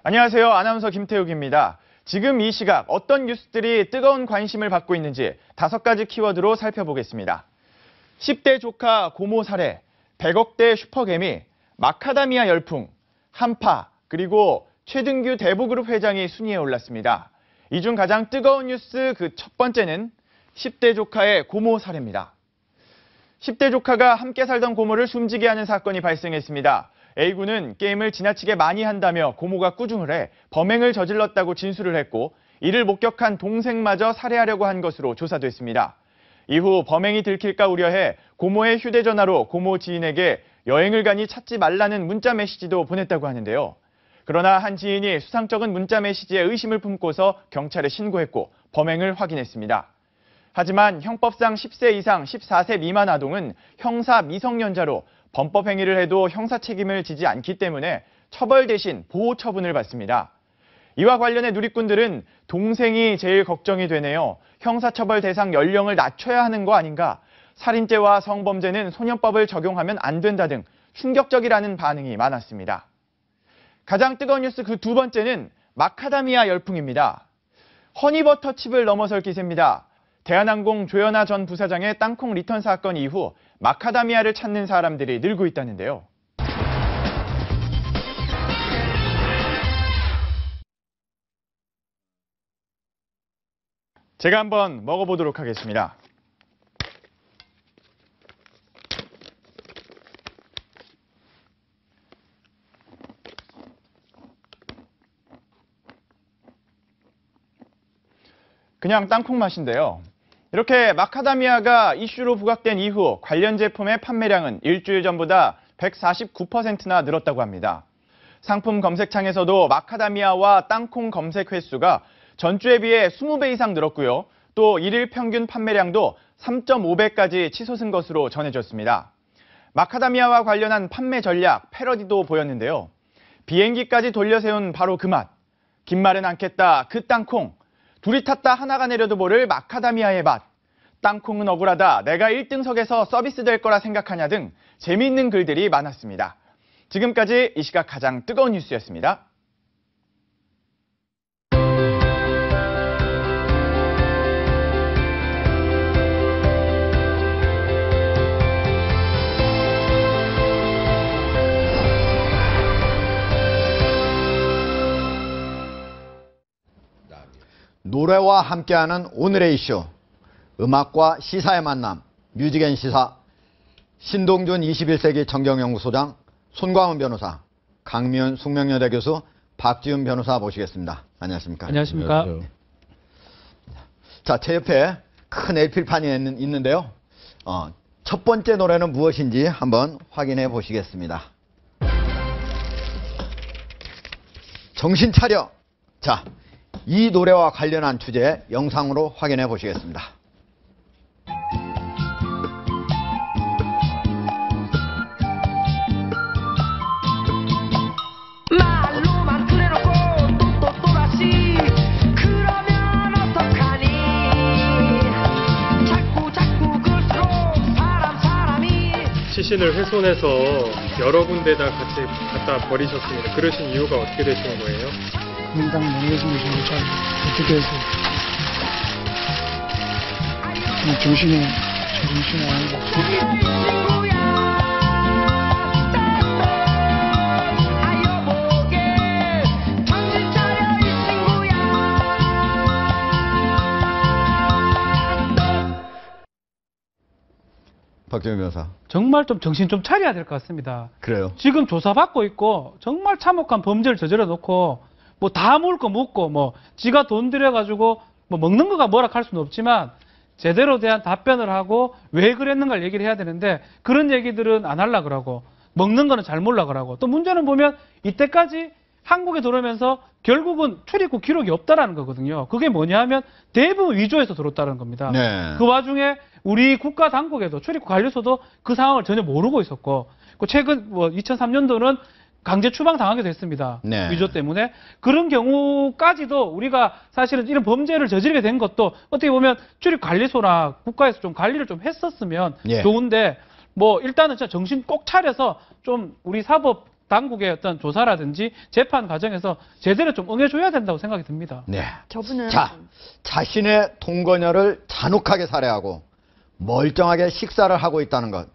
안녕하세요. 아나운서 김태욱입니다. 지금 이 시각 어떤 뉴스들이 뜨거운 관심을 받고 있는지 5가지 키워드로 살펴보겠습니다. 10대 조카 고모 살해, 100억대 슈퍼개미, 마카다미아 열풍, 한파, 그리고 최등규 대부그룹 회장이 순위에 올랐습니다. 이 중 가장 뜨거운 뉴스 그 첫 번째는 10대 조카의 고모 살해입니다. 10대 조카가 함께 살던 고모를 숨지게 하는 사건이 발생했습니다. A군은 게임을 지나치게 많이 한다며 고모가 꾸중을 해 범행을 저질렀다고 진술을 했고 이를 목격한 동생마저 살해하려고 한 것으로 조사됐습니다. 이후 범행이 들킬까 우려해 고모의 휴대전화로 고모 지인에게 여행을 가니 찾지 말라는 문자 메시지도 보냈다고 하는데요. 그러나 한 지인이 수상쩍은 문자 메시지에 의심을 품고서 경찰에 신고했고 범행을 확인했습니다. 하지만 형법상 10세 이상 14세 미만 아동은 형사 미성년자로 범법 행위를 해도 형사 책임을 지지 않기 때문에 처벌 대신 보호 처분을 받습니다. 이와 관련해 누리꾼들은 동생이 제일 걱정이 되네요. 형사처벌 대상 연령을 낮춰야 하는 거 아닌가? 살인죄와 성범죄는 소년법을 적용하면 안 된다 등 충격적이라는 반응이 많았습니다. 가장 뜨거운 뉴스 그 두 번째는 마카다미아 열풍입니다. 허니버터 칩을 넘어설 기세입니다. 대한항공 조현아 전 부사장의 땅콩 리턴 사건 이후 마카다미아를 찾는 사람들이 늘고 있다는데요. 제가 한번 먹어보도록 하겠습니다. 그냥 땅콩 맛인데요. 이렇게 마카다미아가 이슈로 부각된 이후 관련 제품의 판매량은 일주일 전보다 149%나 늘었다고 합니다. 상품 검색창에서도 마카다미아와 땅콩 검색 횟수가 전주에 비해 20배 이상 늘었고요. 또 일일 평균 판매량도 3.5배까지 치솟은 것으로 전해졌습니다. 마카다미아와 관련한 판매 전략, 패러디도 보였는데요. 비행기까지 돌려세운 바로 그 맛. 긴 말은 않겠다, 그 땅콩. 둘이 탔다 하나가 내려도 모를 마카다미아의 맛. 땅콩은 억울하다, 내가 1등석에서 서비스 될 거라 생각하냐 등 재미있는 글들이 많았습니다. 지금까지 이 시각 가장 뜨거운 뉴스였습니다. 노래와 함께하는 오늘의 이슈, 음악과 시사의 만남, 뮤직앤시사, 신동준 21세기 정경연구소장, 손광훈 변호사, 강미은 숙명여대 교수, 박지훈 변호사 모시겠습니다. 안녕하십니까? 안녕하십니까? 안녕하세요. 자, 제 옆에 큰 LP판이 있는데요. 첫 번째 노래는 무엇인지 한번 확인해 보시겠습니다. 정신 차려! 자, 이 노래와 관련한 주제 영상으로 확인해 보시겠습니다. 말로만 그래놓고 또 또다시 그러면 어떡하니 자꾸 그럴수록 사람이 시신을 훼손해서 여러 군데다 같이 갖다 버리셨습니다. 그러신 이유가 어떻게 되신 거예요? 민당 모르겠습니다. 잘 어떻게 해서 정신이 아니고 친구야 아여보게 정신 차려 이 친구야 박지훈 변호사. 정말 좀 정신 좀 차려야 될 것 같습니다. 그래요. 지금 조사받고 있고 정말 참혹한 범죄를 저질러 놓고 뭐 다 먹을 거 먹고 뭐 지가 돈 들여가지고 뭐 먹는 거가 뭐라 할 수는 없지만 제대로 대한 답변을 하고 왜 그랬는가를 얘기를 해야 되는데 그런 얘기들은 안 하려고 그러고 먹는 거는 잘 몰라 그러고 또 문제는 보면 이때까지 한국에 들어오면서 결국은 출입국 기록이 없다라는 거거든요. 그게 뭐냐 하면 대부분 위조해서 들어왔다는 겁니다. 네. 그 와중에 우리 국가 당국에도 출입국 관리소도 그 상황을 전혀 모르고 있었고 최근 2003년도는 강제 추방 당하게 됐습니다. 네. 위조 때문에. 그런 경우까지도 우리가 사실은 이런 범죄를 저지르게 된 것도 어떻게 보면 출입관리소나 국가에서 좀 관리를 좀 했었으면 예. 좋은데 뭐 일단은 진짜 정신 꼭 차려서 좀 우리 사법 당국의 어떤 조사라든지 재판 과정에서 제대로 좀 응해줘야 된다고 생각이 듭니다. 네. 저분은 자, 자신의 동거녀를 잔혹하게 살해하고 멀쩡하게 식사를 하고 있다는 것.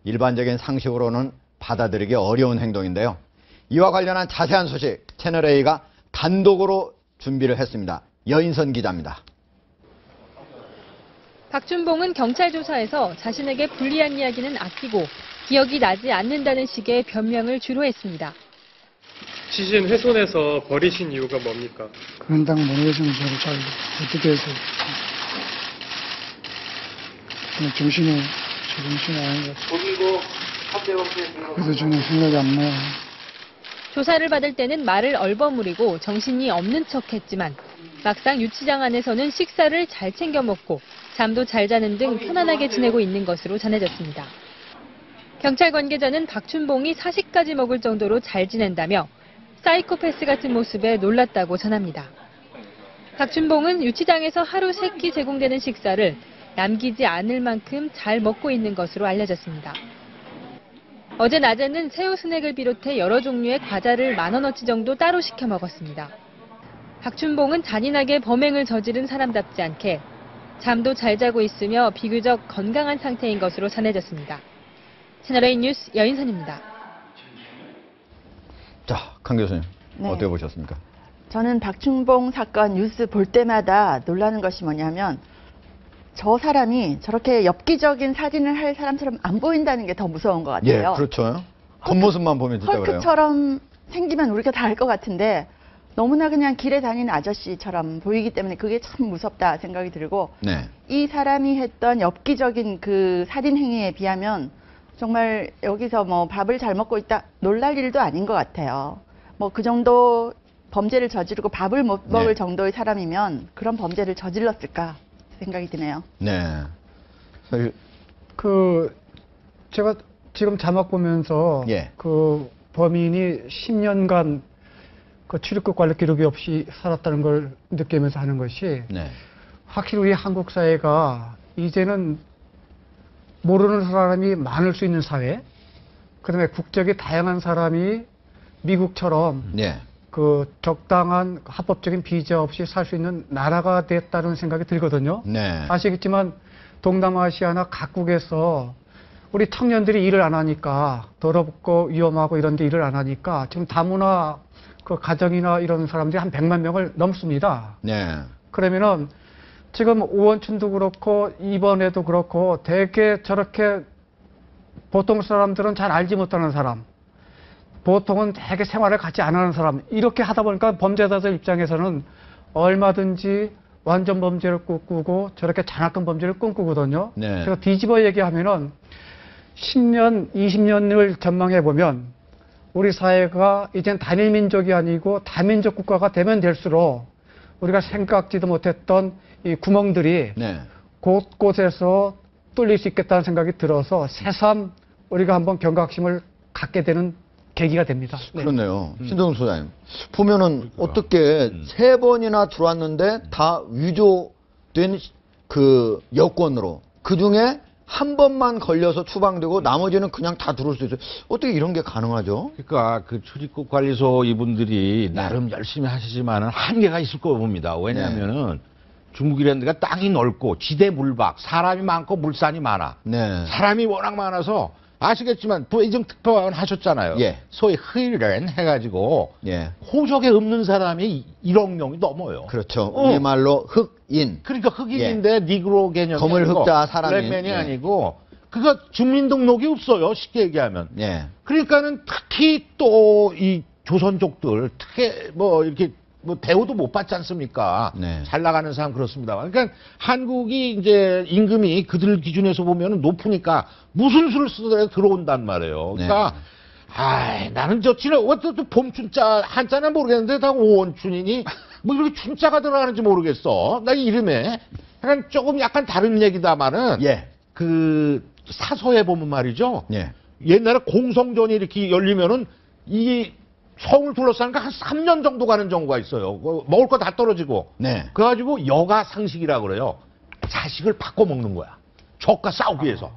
일반적인 상식으로는 받아들이기 어려운 행동인데요. 이와 관련한 자세한 소식 채널A가 단독으로 준비를 했습니다. 여인선 기자입니다. 박준봉은 경찰 조사에서 자신에게 불리한 이야기는 아끼고 기억이 나지 않는다는 식의 변명을 주로 했습니다. 시신 훼손해서 버리신 이유가 뭡니까? 그런 당 모르겠으면 저를 잘 어떻게 해서 그냥 정신이 아닌 것 같아요. 그래서 저는 생각이 안 나요. 조사를 받을 때는 말을 얼버무리고 정신이 없는 척했지만 막상 유치장 안에서는 식사를 잘 챙겨 먹고 잠도 잘 자는 등 편안하게 지내고 있는 것으로 전해졌습니다. 경찰 관계자는 박춘봉이 사식까지 먹을 정도로 잘 지낸다며 사이코패스 같은 모습에 놀랐다고 전합니다. 박춘봉은 유치장에서 하루 3끼 제공되는 식사를 남기지 않을 만큼 잘 먹고 있는 것으로 알려졌습니다. 어제 낮에는 새우 스낵을 비롯해 여러 종류의 과자를 10,000원어치 정도 따로 시켜 먹었습니다. 박춘봉은 잔인하게 범행을 저지른 사람답지 않게 잠도 잘 자고 있으며 비교적 건강한 상태인 것으로 전해졌습니다. 채널A 뉴스 여인선입니다. 자, 강 교수님. 네. 어떻게 보셨습니까? 저는 박춘봉 사건 뉴스 볼 때마다 놀라는 것이 뭐냐면 저 사람이 저렇게 엽기적인 살인을 할 사람처럼 안 보인다는 게 더 무서운 것 예, 같아요. 그렇죠. 겉모습만 보면 진짜 그래요. 헐크처럼 생기면 우리가 다 알 것 같은데 너무나 그냥 길에 다니는 아저씨처럼 보이기 때문에 그게 참 무섭다 생각이 들고 네. 이 사람이 했던 엽기적인 그 살인 행위에 비하면 정말 여기서 뭐 밥을 잘 먹고 있다 놀랄 일도 아닌 것 같아요. 뭐 그 정도 범죄를 저지르고 밥을 못 먹을 네. 정도의 사람이면 그런 범죄를 저질렀을까 생각이 드네요. 네. 사실, 제가 지금 자막 보면서 예. 그 범인이 10년간 그 출입국 관리 기록이 없이 살았다는 걸 느끼면서 하는 것이 네. 확실히 우리 한국 사회가 이제는 모르는 사람이 많을 수 있는 사회, 그다음에 국적이 다양한 사람이 미국처럼 네. 그 적당한 합법적인 비자 없이 살 수 있는 나라가 됐다는 생각이 들거든요. 네. 아시겠지만 동남아시아나 각국에서 우리 청년들이 일을 안 하니까 더럽고 위험하고 이런 데 일을 안 하니까 지금 다문화 그 가정이나 이런 사람들이 한 100만 명을 넘습니다. 네. 그러면은 지금 오원춘도 그렇고 이번에도 그렇고 되게 저렇게 보통 사람들은 잘 알지 못하는 사람, 보통은 되게 생활을 같이 안 하는 사람 이렇게 하다 보니까 범죄자들 입장에서는 얼마든지 완전 범죄를 꿈꾸고 저렇게 잔악한 범죄를 꿈꾸거든요. 네. 제가 뒤집어 얘기하면은 10년, 20년을 전망해 보면 우리 사회가 이젠 단일 민족이 아니고 다민족 국가가 되면 될수록 우리가 생각지도 못했던 이 구멍들이 네. 곳곳에서 뚫릴 수 있겠다는 생각이 들어서 새삼 우리가 한번 경각심을 갖게 되는 계기가 됩니다. 네. 그렇네요. 신동훈 소장님. 보면은 어떻게 3번이나 들어왔는데 다 위조된 그 여권으로 그 중에 한 번만 걸려서 추방되고 나머지는 그냥 다 들어올 수 있어요. 어떻게 이런 게 가능하죠? 그러니까 그 출입국 관리소 이분들이 나름 열심히 하시지만은 한계가 있을 거로 봅니다. 왜냐하면은 중국이라는 데가 땅이 넓고 지대물박, 사람이 많고 물산이 많아. 네. 사람이 워낙 많아서 아시겠지만 부의정 특파원 하셨잖아요. 예. 소위 흐이렌 해가지고 예. 호적에 없는 사람이 1억 명이 넘어요. 그렇죠. 우리말로 흑인. 그러니까 흑인인데 니그로 개념이 거물 아니고 흑자 사람이. 블랙맨이 예. 아니고 그거 주민등록이 없어요. 쉽게 얘기하면. 예. 그러니까는 특히 또 이 조선족들 특히 뭐 이렇게 뭐 대우도 못 받지 않습니까? 네. 잘 나가는 사람 그렇습니다. 그러니까 한국이 이제 임금이 그들 기준에서 보면 높으니까 무슨 수를 쓰더라도 들어온단 말이에요. 그러니까 나는 저 지금 어떻게 봄춘자 한자는 모르겠는데 다 오원춘이니 뭐 이렇게 춘자가 들어가는지 모르겠어. 나 이름에 약간 조금 약간 다른 얘기다마는 예. 그 사서에 보면 말이죠. 예. 옛날에 공성전이 이렇게 열리면은 이 성을 둘러싸니까 한 3년 정도 가는 경우가 있어요. 먹을 거 다 떨어지고. 네. 그래가지고 여가 상식이라고 그래요. 자식을 바꿔 먹는 거야. 적과 싸우기 위해서.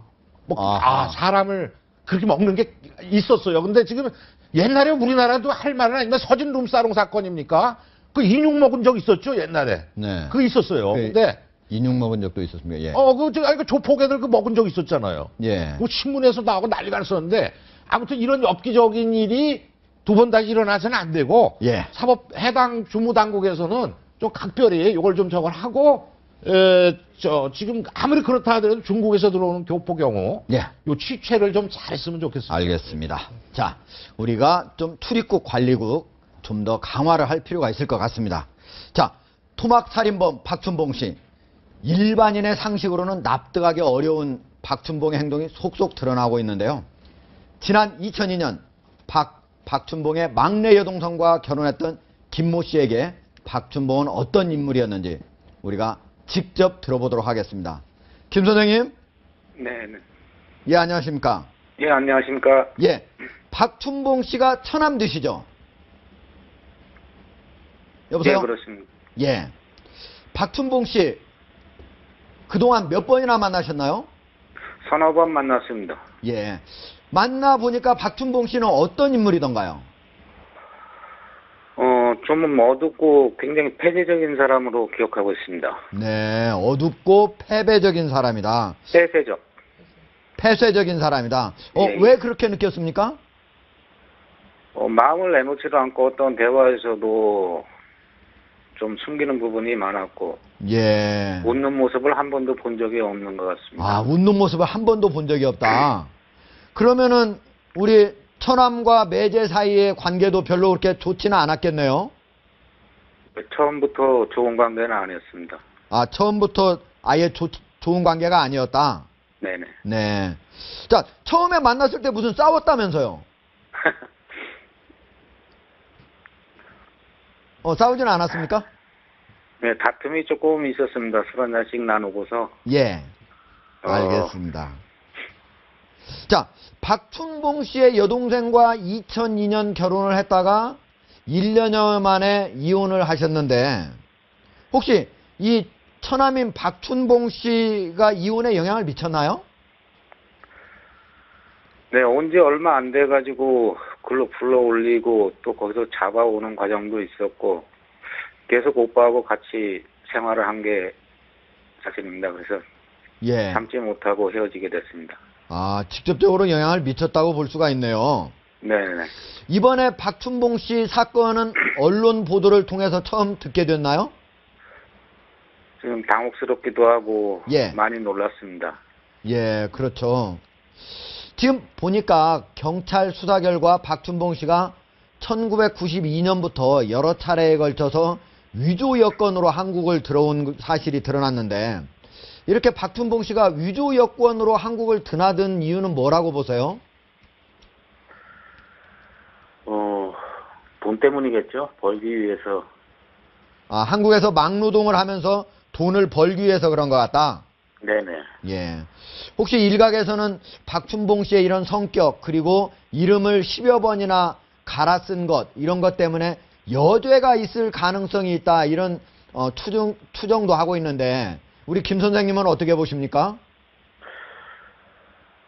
사람을 그렇게 먹는 게 있었어요. 근데 지금 옛날에 우리나라도 할 말은 아니면 서진 룸사롱 사건입니까? 그 인육 먹은 적 있었죠, 옛날에. 네. 그거 있었어요. 그 근데 인육 먹은 적도 있었습니다. 예. 그 조폭애들 그 먹은 적 있었잖아요. 예. 그 신문에서 나오고 난리가 났었는데 아무튼 이런 엽기적인 일이 두 번 다시 일어나서는 안 되고 예. 사법 해당 주무당국에서는 좀 각별히 이걸 좀 저걸 하고 지금 아무리 그렇다 하더라도 중국에서 들어오는 교포 경우 예. 요 취재를 좀 잘했으면 좋겠습니다. 알겠습니다. 자, 우리가 좀 출입국 관리국 좀 더 강화를 할 필요가 있을 것 같습니다. 자, 토막살인범 박춘봉 씨. 일반인의 상식으로는 납득하기 어려운 박춘봉의 행동이 속속 드러나고 있는데요. 지난 2002년 박춘봉의 막내 여동생과 결혼했던 김모 씨에게 박춘봉은 어떤 인물이었는지 우리가 직접 들어보도록 하겠습니다. 김 선생님. 네. 예, 안녕하십니까. 예, 안녕하십니까. 예, 박춘봉 씨가 처남되시죠? 여보세요? 예, 그렇습니다. 예. 박춘봉 씨, 그동안 몇 번이나 만나셨나요? 서너 번 만났습니다. 예. 만나보니까 박춘봉 씨는 어떤 인물이던가요? 좀 어둡고 굉장히 폐쇄적인 사람으로 기억하고 있습니다. 네, 어둡고 패배적인 사람이다. 폐쇄적. 폐쇄적인 사람이다. 예. 왜 그렇게 느꼈습니까? 마음을 내놓지도 않고 어떤 대화에서도 좀 숨기는 부분이 많았고, 예. 웃는 모습을 한 번도 본 적이 없는 것 같습니다. 아, 웃는 모습을 한 번도 본 적이 없다. 그러면은 우리 처남과 매제 사이의 관계도 별로 그렇게 좋지는 않았겠네요. 처음부터 좋은 관계는 아니었습니다. 아, 처음부터 아예 좋은 관계가 아니었다. 네네. 네. 자, 처음에 만났을 때 무슨 싸웠다면서요? 싸우지는 않았습니까? 네, 다툼이 조금 있었습니다. 술 한 잔씩 나누고서. 예. 알겠습니다. 자, 박춘봉 씨의 여동생과 2002년 결혼을 했다가 1년여 만에 이혼을 하셨는데 혹시 이 처남인 박춘봉 씨가 이혼에 영향을 미쳤나요? 네, 온 지 얼마 안 돼가지고 글로 불러 올리고 또 거기서 잡아오는 과정도 있었고 계속 오빠하고 같이 생활을 한 게 사실입니다. 그래서 예. 참지 못하고 헤어지게 됐습니다. 아, 직접적으로 영향을 미쳤다고 볼 수가 있네요. 네네. 이번에 박춘봉 씨 사건은 언론 보도를 통해서 처음 듣게 됐나요? 지금 당혹스럽기도 하고 예. 많이 놀랐습니다. 예, 그렇죠. 지금 보니까 경찰 수사 결과 박춘봉 씨가 1992년부터 여러 차례에 걸쳐서 위조 여건으로 한국을 들어온 사실이 드러났는데 이렇게 박춘봉 씨가 위조 여건으로 한국을 드나든 이유는 뭐라고 보세요? 돈 때문이겠죠. 벌기 위해서. 아, 한국에서 막노동을 하면서 돈을 벌기 위해서 그런 것 같다? 네네. 예. 혹시 일각에서는 박춘봉 씨의 이런 성격 그리고 이름을 10여 번이나 갈아 쓴 것 이런 것 때문에 여죄가 있을 가능성이 있다 이런 추정도 하고 있는데 우리 김 선생님은 어떻게 보십니까?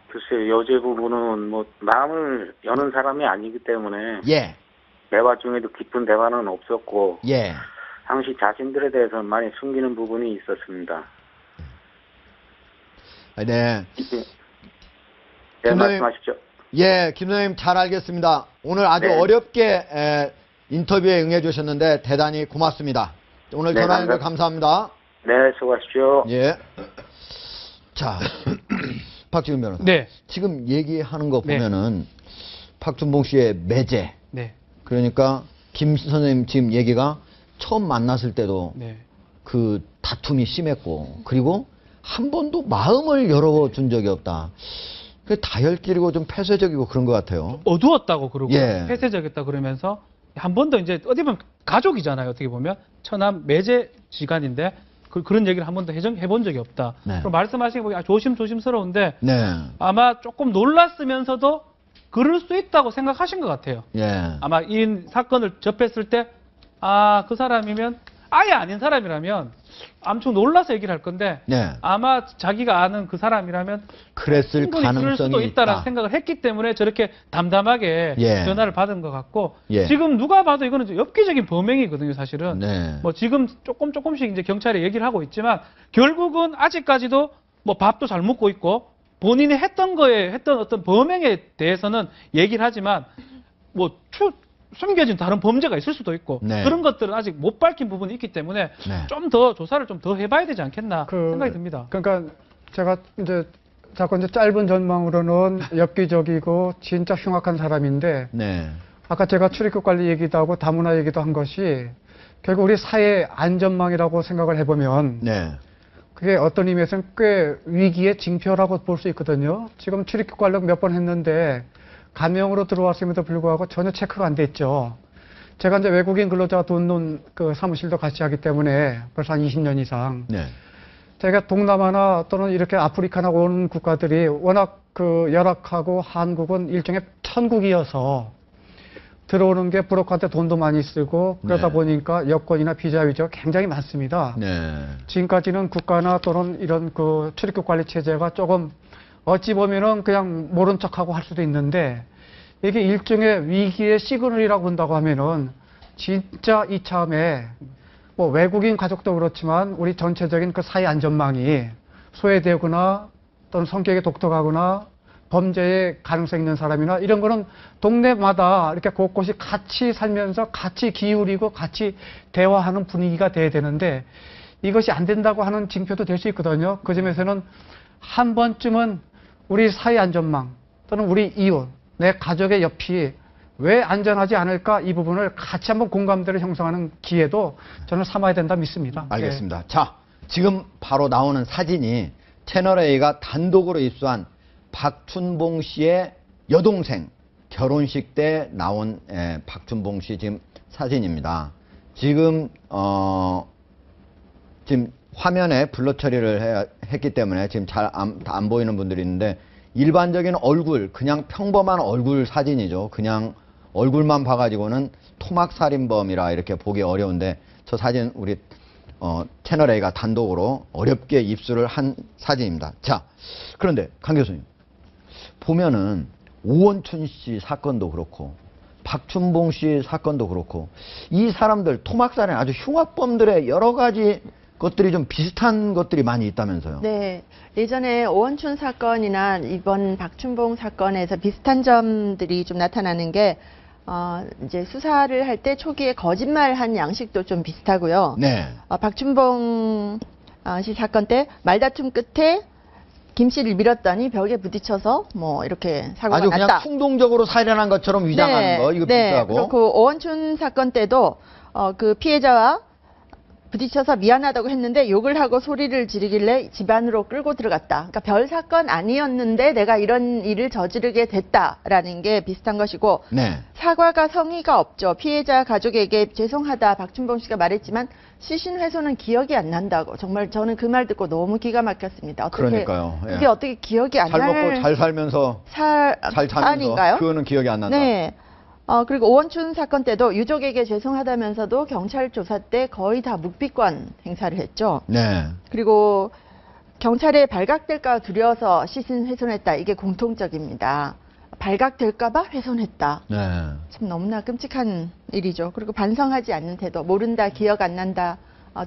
글쎄 여죄 부분은 뭐 마음을 여는 사람이 아니기 때문에 예. 대화 중에도 깊은 대화는 없었고 예. 당시 자신들에 대해서 많이 숨기는 부분이 있었습니다. 네. 네, 말씀하십시오. 예, 김 선생님 잘 알겠습니다. 오늘 아주 네. 어렵게 인터뷰에 응해 주셨는데 대단히 고맙습니다. 오늘 네, 전화 연결 감사합니다. 네, 수고하십시오. 예. 자, 박지훈 변호사. 네. 지금 얘기하는 거 네. 보면은 박준봉 씨의 매제. 네. 그러니까 김 선생님 지금 얘기가 처음 만났을 때도 네. 그 다툼이 심했고 그리고 한 번도 마음을 열어준 적이 없다. 그 다혈질이고 좀 폐쇄적이고 그런 것 같아요. 어두웠다고 그러고 예. 폐쇄적이었다 그러면서 한 번 더 이제 어디 보면 가족이잖아요. 어떻게 보면 처남 매제 지간인데 그런 얘기를 한 번도 해본 적이 없다. 네. 그럼 말씀하신 거 조심스러운데 네. 아마 조금 놀랐으면서도 그럴 수 있다고 생각하신 것 같아요. 예. 아마 이 사건을 접했을 때 아, 그 사람이면 아예 아닌 사람이라면 엄청 놀라서 얘기를 할 건데 네. 아마 자기가 아는 그 사람이라면 그랬을 충분히 그럴 가능성이 수도 있다는 있다. 생각을 했기 때문에 저렇게 담담하게 예. 전화를 받은 것 같고 예. 지금 누가 봐도 이거는 좀 엽기적인 범행이거든요, 사실은. 네. 뭐 지금 조금씩 이제 경찰이 얘기를 하고 있지만 결국은 아직까지도 뭐 밥도 잘 먹고 있고 본인이 했던 어떤 범행에 대해서는 얘기를 하지만 뭐 숨겨진 다른 범죄가 있을 수도 있고 네. 그런 것들은 아직 못 밝힌 부분이 있기 때문에 네. 좀 더 조사를 좀 더 해봐야 되지 않겠나 생각이 듭니다. 그러니까 제가 이제 자꾸 이제 짧은 전망으로는 엽기적이고 진짜 흉악한 사람인데 네. 아까 제가 출입국 관리 얘기도 하고 다문화 얘기도 한 것이 결국 우리 사회 안전망이라고 생각을 해보면 네. 그게 어떤 의미에서는 꽤 위기의 징표라고 볼 수 있거든요. 지금 출입국 관리 몇 번 했는데 감염으로 들어왔음에도 불구하고 전혀 체크가 안 됐죠. 제가 이제 외국인 근로자 돕는 그 사무실도 같이 하기 때문에 벌써 한 20년 이상. 네. 제가 동남아나 또는 이렇게 아프리카나 온 국가들이 워낙 그 열악하고 한국은 일종의 천국이어서 들어오는 게 브로커한테 돈도 많이 쓰고 그러다 네. 보니까 여권이나 비자 위조가 굉장히 많습니다. 네. 지금까지는 국가나 또는 이런 그 출입국 관리 체제가 조금 어찌 보면은 그냥 모른 척하고 할 수도 있는데 이게 일종의 위기의 시그널이라고 본다고 하면은 진짜 이참에 뭐 외국인 가족도 그렇지만 우리 전체적인 그 사회 안전망이 소외되거나 또는 성격이 독특하거나 범죄의 가능성 있는 사람이나 이런 거는 동네마다 이렇게 곳곳이 같이 살면서 같이 기울이고 같이 대화하는 분위기가 돼야 되는데 이것이 안 된다고 하는 징표도 될 수 있거든요. 그 점에서는 한 번쯤은 우리 사회 안전망 또는 우리 이웃, 내 가족의 옆이 왜 안전하지 않을까 이 부분을 같이 한번 공감대를 형성하는 기회도 저는 삼아야 된다 믿습니다. 알겠습니다. 자, 지금 바로 나오는 사진이 채널A가 단독으로 입수한 박춘봉 씨의 여동생 결혼식 때 나온 박춘봉 씨 지금 사진입니다. 지금 지금 화면에 블러 처리를 했기 때문에 지금 잘 안 보이는 분들이 있는데 일반적인 얼굴, 그냥 평범한 얼굴 사진이죠. 그냥 얼굴만 봐가지고는 토막살인범이라 이렇게 보기 어려운데 저 사진 우리 채널A가 단독으로 어렵게 입수를 한 사진입니다. 자, 그런데 강 교수님 보면은 오원춘 씨 사건도 그렇고 박춘봉 씨 사건도 그렇고 이 사람들 토막살인 아주 흉악범들의 여러 가지 것들이 좀 비슷한 것들이 많이 있다면서요. 네. 예전에 오원춘 사건이나 이번 박춘봉 사건에서 비슷한 점들이 좀 나타나는 게, 이제 수사를 할 때 초기에 거짓말한 양식도 좀 비슷하고요. 네. 박춘봉 씨 사건 때 말다툼 끝에 김 씨를 밀었더니 벽에 부딪혀서 뭐 이렇게 사고가 아주 났다. 그냥 충동적으로 살인한 것처럼 위장하는 거 이거 비슷하고. 그렇고 오원춘 사건 때도 그 피해자와 부딪혀서 미안하다고 했는데 욕을 하고 소리를 지르길래 집 안으로 끌고 들어갔다. 그러니까 별 사건 아니었는데 내가 이런 일을 저지르게 됐다라는 게 비슷한 것이고 네. 사과가 성의가 없죠. 피해자 가족에게 죄송하다 박춘봉 씨가 말했지만 시신 훼손은 기억이 안 난다고. 정말 저는 그 말 듣고 너무 기가 막혔습니다. 어떻게, 그러니까요. 예. 그게 어떻게 기억이 안 잘 날 먹고 잘 살면서 잘 자면서 사안인가요? 그거는 기억이 안 난다. 네. 그리고 오원춘 사건 때도 유족에게 죄송하다면서도 경찰 조사 때 거의 다 묵비권 행사를 했죠. 네. 그리고 경찰에 발각될까 두려워서 시신 훼손했다. 이게 공통적입니다. 발각될까봐 훼손했다. 네. 참 너무나 끔찍한 일이죠. 그리고 반성하지 않는 태도, 모른다, 기억 안 난다.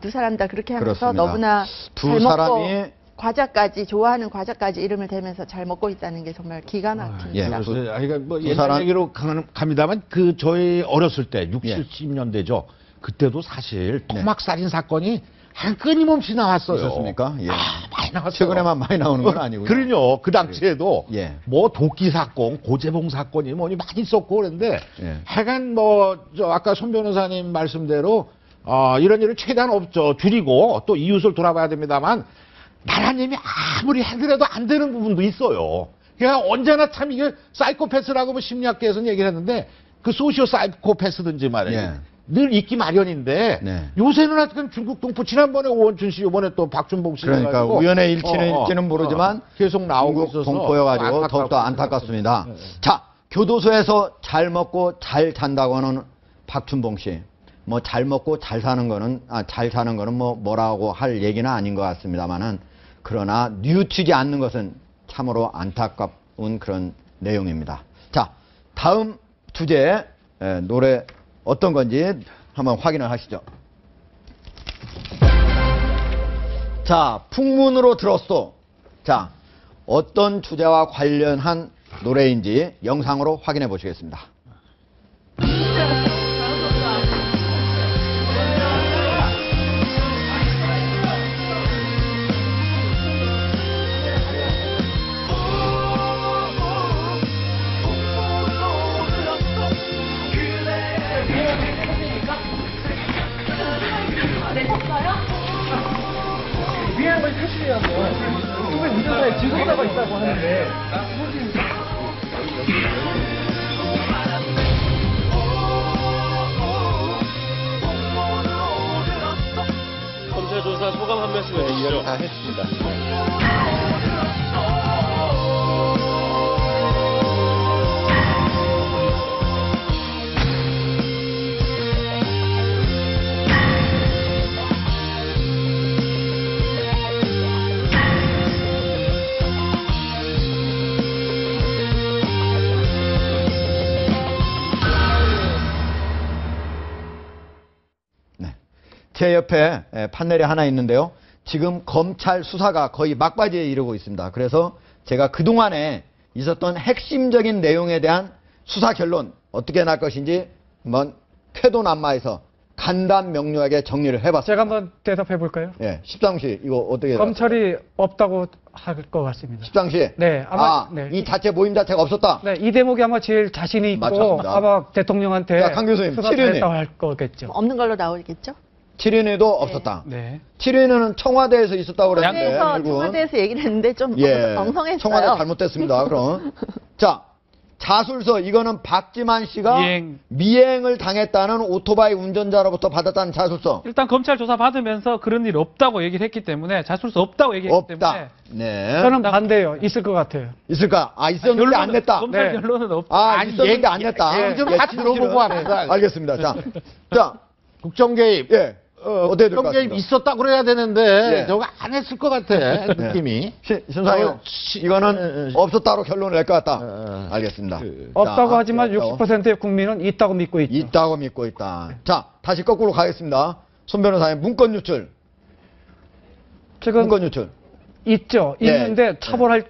두 사람 다 그렇게 하면서 그렇습니다. 너무나 두 잘 먹고 사람이 과자까지 좋아하는 과자까지 이름을 대면서 잘 먹고 있다는 게 정말 기가 막힙니다. 예. 그러니까 뭐 두 옛날 사람- 얘기로 갑니다만 그 저희 어렸을 때 60, 예. 70년대죠. 그때도 사실 토막살인 사건이 한 끊임없이 나왔어요. 있었습니까? 예. 많이 나왔어요. 최근에만 많이 나오는 건 아니고요. 그럼요. 그 당시에도 예. 뭐 도끼 사건, 고재봉 사건이 뭐니 많이 있었고 그런데 예. 하여간 저 아까 손 변호사님 말씀대로 이런 일을 최대한 줄이고 또 이웃을 돌아봐야 됩니다만 나라님이 아무리 하더라도 안 되는 부분도 있어요. 그러니까 언제나 참 이게 사이코패스라고 뭐 심리학계에서는 얘기를 했는데 그 소시오 사이코패스든지 말이에요. 예. 늘 있기 마련인데 네. 요새는 하여튼 중국 동포 지난번에 오원춘 씨 이번에 또 박춘봉 씨 그러니까 해가지고 우연의 일치는 모르지만 계속 나오고 중국 있어서 동포여가지고 더욱더 안타깝습니다. 자, 교도소에서 잘 먹고 잘 잔다고 하는 박춘봉 씨. 뭐 잘 먹고 잘 사는 거는 뭐라고 할 얘기는 아닌 것 같습니다만은 그러나 뉘우치지 않는 것은 참으로 안타까운 그런 내용입니다. 자, 다음 주제 노래 어떤 건지 한번 확인을 하시죠. 자, 풍문으로 들었소. 자, 어떤 주제와 관련한 노래인지 영상으로 확인해 보시겠습니다. 위안을 표시해서 이번 운전사에 증거자가 있다고 하는데 검찰 조사 소감 한 말씀 해주시죠. 다 했습니다. 제 옆에 판넬이 하나 있는데요. 지금 검찰 수사가 거의 막바지에 이르고 있습니다. 그래서 제가 그동안에 있었던 핵심적인 내용에 대한 수사 결론 어떻게 날 것인지 한번 쾌도난마에서 간단 명료하게 정리를 해봤습니다. 제가 한번 대답해 볼까요? 예, 십상시 이거 어떻게 검찰이 없다고 할 것 같습니다. 십상시 네, 아마 네. 이 자체 모임 자체가 없었다. 네, 이 대목이 아마 제일 자신이 있고 맞습니다. 아마 대통령한테 자, 강 교수님, 수사 7인회. 잘했다고 할 거겠죠. 없는 걸로 나오겠죠? 7인회도 없었다. 네. 7인회는 청와대에서 있었다고 그랬는데 청와대에서, 결국은 청와대에서 얘기를 했는데 좀 엉성했어요. 청와대 잘못됐습니다. 그럼 자, 자술서 이거는 박지만 씨가 미행을 당했다는 오토바이 운전자로부터 받았다는 자술서. 일단 검찰 조사 받으면서 그런 일 없다고 얘기를 했기 때문에 자술서 없다고 얘기했기 때문에 네. 저는 반대요. 있을 것 같아요. 있을까? 아, 있었는데 안 냈다. 검찰 결론은 없다. 아, 있었는데 안 냈다. 좀 다 들어보고 합시다. 알겠습니다. 자, 국정개입. 예. 어떻게 될 것 국정개입 같습니다. 있었다고 그래야 되는데 예. 저거 안 했을 것 같아. 느낌이. 신사요. 이거는 없었다로 결론을 낼 것 같다. 알겠습니다. 없다고 자, 하지만 없다고. 60%의 국민은 있다고 믿고 있죠. 있다고 믿고 있다. 자, 다시 거꾸로 가겠습니다. 손 변호사님, 문건 유출. 지금 문건 유출. 있죠. 예. 있는데 처벌할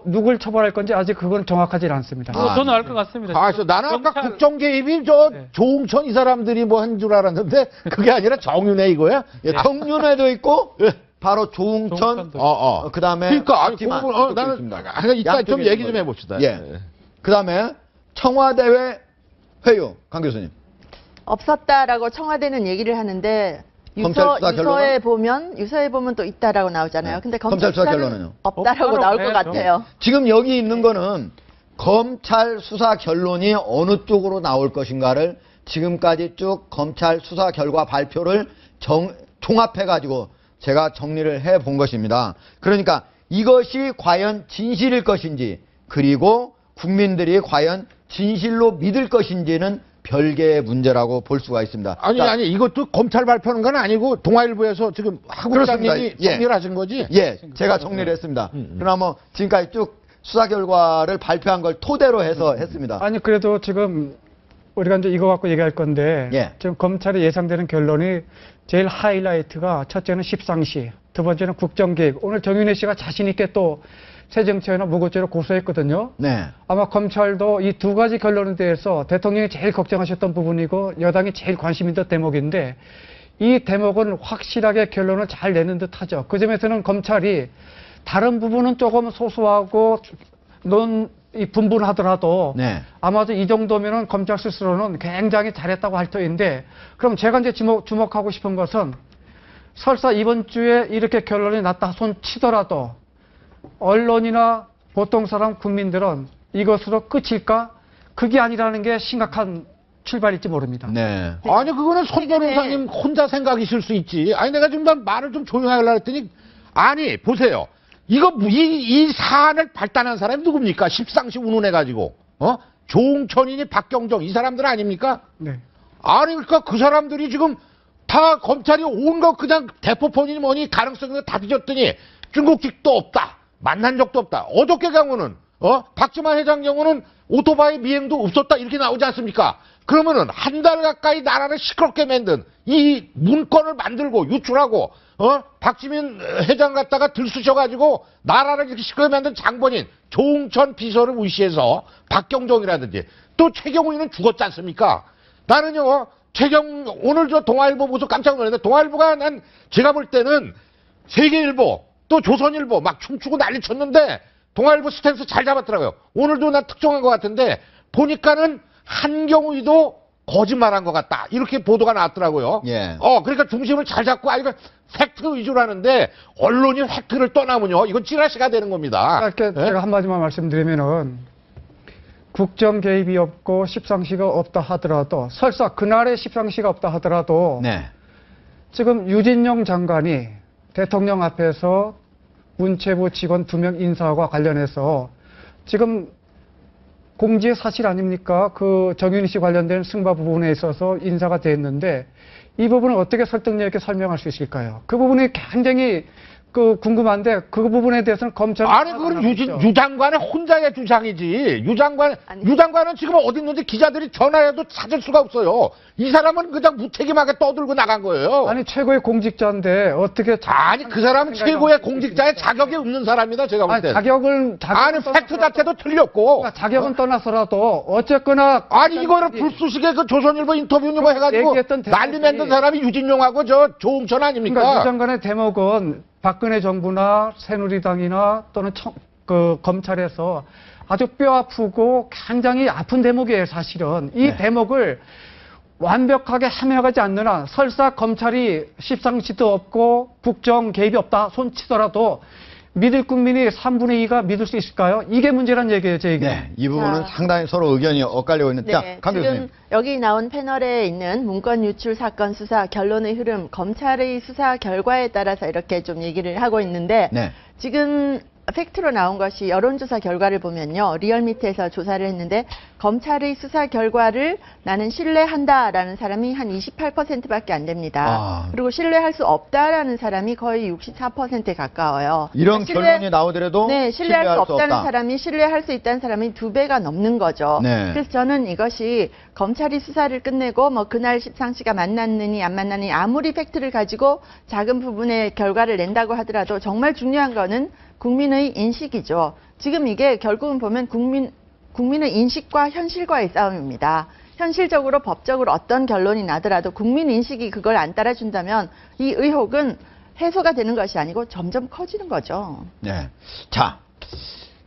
누굴 처벌할 건지 아직 그건 정확하지 않습니다. 저는 알 것 같습니다. 나는 아까 국정개입이 조응천 이 사람들이 뭐 한 줄 알았는데 그게 아니라 정윤회 이거야? 예, 정윤회도 있고 바로 조응천, 그 다음에 그러니까 박지만 나는 이따 좀 얘기 좀 해봅시다. 예. 그 다음에 청와대회 회유, 강 교수님. 없었다라고 청와대는 얘기를 하는데 검찰 수사 유서에 보면 또 있다라고 나오잖아요. 근데 검찰 수사 수사는 결론은요? 없다라고 나올 것 같아요. 지금 여기 있는 거는 검찰 수사 결론이 어느 쪽으로 나올 것인가를 지금까지 쭉 검찰 수사 결과 발표를 종합해가지고 제가 정리를 해 본 것입니다. 그러니까 이것이 과연 진실일 것인지 그리고 국민들이 과연 진실로 믿을 것인지는 별개의 문제라고 볼 수가 있습니다. 아니 이것도 검찰 발표하는 건 아니고 동아일보에서 지금 하국장님이 정리를 하신 거지? 예, 제가 정리를 했습니다. 그러나 뭐 지금까지 쭉 수사 결과를 발표한 걸 토대로 해서 했습니다. 아니 그래도 지금 우리가 이제 이거 갖고 얘기할 건데 지금 검찰이 예상되는 결론이 제일 하이라이트가 첫째는 십상시, 두 번째는 국정개입. 오늘 정윤회 씨가 자신 있게 또 새정치회나 무고죄로 고소했거든요. 네. 아마 검찰도 이 두 가지 결론에 대해서 대통령이 제일 걱정하셨던 부분이고 여당이 제일 관심 있던 대목인데 이 대목은 확실하게 결론을 잘 내는 듯하죠. 그 점에서는 검찰이 다른 부분은 조금 소소하고 분분하더라도 아마도 이 정도면은 검찰 스스로는 굉장히 잘했다고 할 터인데 그럼 제가 이제 주목하고 싶은 것은 설사 이번 주에 이렇게 결론이 났다 손 치더라도 언론이나 보통 사람 국민들은 이것으로 끝일까? 그게 아니라는 게 심각한 출발일지 모릅니다. 네. 아니 그거는 손 변호사님 혼자 생각이실 수 있지. 아니 내가 지금 말을 좀 조용히 하려고 했더니 아니 보세요. 이 사안을 발단한 사람이 누굽니까? 십상시 운운해가지고 조응천이니 박경정 이 사람들 아닙니까? 네. 아니 그러니까 그 사람들이 지금 다 검찰이 온갖 그냥 대포폰이니 뭐니 가능성이 다 뒤졌더니 중국직도 없다. 만난 적도 없다. 어저께 경우는 박지만 회장 경우는 오토바이 미행도 없었다 이렇게 나오지 않습니까? 그러면은 한 달 가까이 나라를 시끄럽게 만든 이 문건을 만들고 유출하고 박지민 회장 갖다가 들쑤셔가지고 나라를 이렇게 시끄럽게 만든 장본인 조응천 비서를 무시해서 박경정이라든지 또 최경우는 죽었지 않습니까? 나는요 오늘 저 동아일보 보서 깜짝 놀랐는데 동아일보가 난 제가 볼 때는 세계일보 또 조선일보 막 춤추고 난리 쳤는데 동아일보 스탠스 잘 잡았더라고요. 오늘도 난 특종한 것 같은데 보니까는 한경우도 거짓말한 것 같다. 이렇게 보도가 나왔더라고요. 예. 그러니까 중심을 잘 잡고 이거 팩트 위주로 하는데 언론이 팩트를 떠나면요. 이건 찌라시가 되는 겁니다. 짧게 예? 제가 한마디만 말씀드리면은 국정 개입이 없고 십상시가 없다 하더라도 설사 그날의 십상시가 없다 하더라도 네. 지금 유진용 장관이 대통령 앞에서 문체부 직원 2명 인사와 관련해서 지금 공지의 사실 아닙니까? 그 정윤희 씨 관련된 승마 부분에 있어서 인사가 됐는데 이 부분을 어떻게 설득력 있게 설명할 수 있을까요? 그 부분이 굉장히 궁금한데 그 부분에 대해서는 검찰은 아니 그건 유 장관의 혼자의 주장이지. 유 장관은 지금 어디 있는지 기자들이 전화해도 찾을 수가 없어요. 이 사람은 그냥 무책임하게 떠들고 나간 거예요. 아니 최고의 공직자인데 어떻게 아니 그 사람은 최고의 공직자의 자격이 없는 사람이다 제가 볼 때. 아니 팩트 자체도 틀렸고. 그러니까 자격은 떠나서라도 어쨌거나 아니 이거를 불쑤시개 그 조선일보 인터뷰 뭐 해가지고 난리 냈던 사람이 유진용하고 저 조응천 아닙니까? 그러니까 유 장관의 대목은 박근혜 정부나 새누리당이나 또는 검찰에서 아주 뼈 아프고 굉장히 아픈 대목이에요, 사실은. 이 대목을 완벽하게 해명하지 않는 한 설사 검찰이 십상시도 없고 국정 개입이 없다 손치더라도 믿을 국민이 3분의 2가 믿을 수 있을까요? 이게 문제란 얘기예요, 제 얘기는. 네, 이 부분은 상당히 서로 의견이 엇갈리고 있는데. 네, 강 교수님. 지금 여기 나온 패널에 있는 문건 유출 사건 수사 결론의 흐름, 검찰의 수사 결과에 따라서 이렇게 좀 얘기를 하고 있는데 네. 지금 팩트로 나온 것이 여론조사 결과를 보면요. 리얼미터에서 조사를 했는데 검찰의 수사 결과를 나는 신뢰한다라는 사람이 한 28%밖에 안 됩니다. 그리고 신뢰할 수 없다라는 사람이 거의 64%에 가까워요. 이런 결론이 나오더라도 네, 신뢰할 수 없다는 없다. 사람이 신뢰할 수 있다는 사람이 2배가 넘는 거죠. 네. 그래서 저는 이것이 검찰이 수사를 끝내고 뭐 그날 십상시가 만났느니 안 만났느니 아무리 팩트를 가지고 작은 부분의 결과를 낸다고 하더라도 정말 중요한 거는 국민의 인식이죠. 지금 이게 결국은 보면 국민의 인식과 현실과의 싸움입니다. 현실적으로 법적으로 어떤 결론이 나더라도 국민 인식이 그걸 안 따라준다면 이 의혹은 해소가 되는 것이 아니고 점점 커지는 거죠. 네. 자,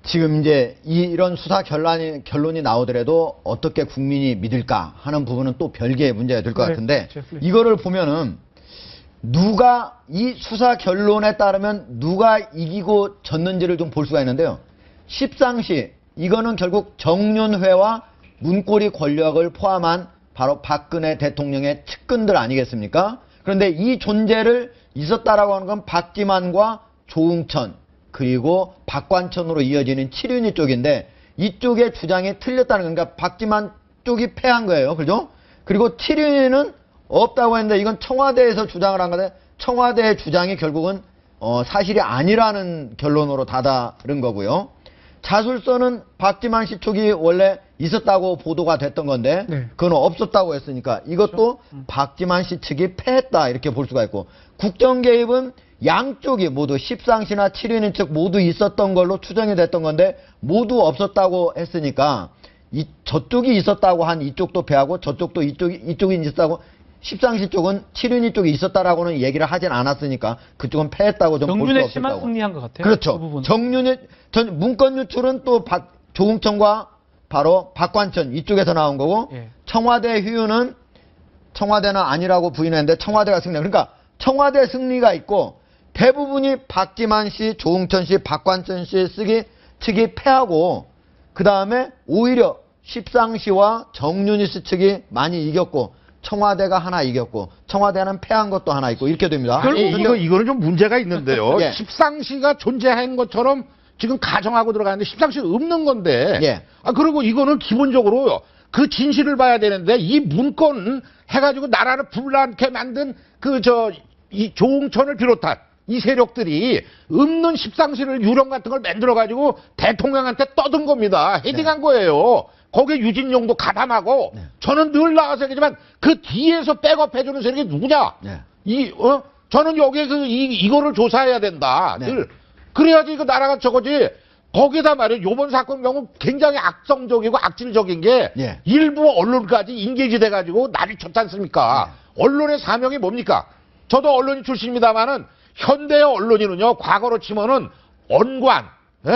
지금 이제 이런 수사 결론이 나오더라도 어떻게 국민이 믿을까 하는 부분은 또 별개의 문제가 될 것 같은데 이거를 보면은 누가 이 수사 결론에 따르면 누가 이기고 졌는지를 좀 볼 수가 있는데요. 십상시 이거는 결국 정윤회와 문고리 권력을 포함한 바로 박근혜 대통령의 측근들 아니겠습니까? 그런데 이 존재를 있었다라고 하는 건 박지만과 조응천 그리고 박관천으로 이어지는 칠윤희 쪽인데 이쪽의 주장이 틀렸다는 건 그러니까 박지만 쪽이 패한 거예요. 그죠? 그리고 칠윤희는 없다고 했는데 이건 청와대에서 주장을 한 건데 청와대의 주장이 결국은 사실이 아니라는 결론으로 다다른 거고요. 자술서는 박지만 씨 쪽이 원래 있었다고 보도가 됐던 건데 그건 없었다고 했으니까 이것도 박지만 씨 측이 패했다 이렇게 볼 수가 있고 국정 개입은 양쪽이 모두 십상시나 칠윤희 측 모두 있었던 걸로 추정이 됐던 건데 모두 없었다고 했으니까 저쪽이 있었다고 한 이쪽도 패하고 저쪽도 이쪽이 있었다고 십상시 쪽은 칠윤희 쪽이 있었다라고는 얘기를 하진 않았으니까 그쪽은 패했다고 좀 볼 수가 정윤회 없을 씨만 거고. 승리한 것 같아요. 그렇죠. 그 정윤회 문건 유출은 또 조응천과 바로 박관천 이쪽에서 나온 거고 청와대 휴유는 청와대는 아니라고 부인했는데 청와대가 승리. 그러니까 청와대 승리가 있고 대부분이 박지만 씨, 조응천 씨, 박관천 씨 측이 패하고 그 다음에 오히려 십상시와 정윤희 씨 측이 많이 이겼고 청와대가 하나 이겼고 청와대는 패한 것도 하나 있고 이렇게 됩니다. 이거는 좀 문제가 있는데요. 예. 십상시가 존재한 것처럼 지금 가정하고 들어가는데 십상시 없는 건데. 그리고 이거는 기본적으로 그 진실을 봐야 되는데 이 문건 해가지고 나라를 불나게 만든 이 조응천을 비롯한 이 세력들이 없는 십상시를 유령 같은 걸 만들어가지고 대통령한테 떠든 겁니다. 헤딩한 거예요. 거기에 유진용도 가담하고 저는 늘 나와서 얘기지만 그 뒤에서 백업해주는 세력이 누구냐? 저는 여기에 이거를 조사해야 된다. 늘. 그래야지 이거 나라가 저거지. 거기다 말이에요. 요번 사건 경우 굉장히 악성적이고 악질적인 게 일부 언론까지 인게이지 돼가지고 난리 쳤지 않습니까? 언론의 사명이 뭡니까? 저도 언론인 출신입니다만은 현대의 언론인은요, 과거로 치면은 언관,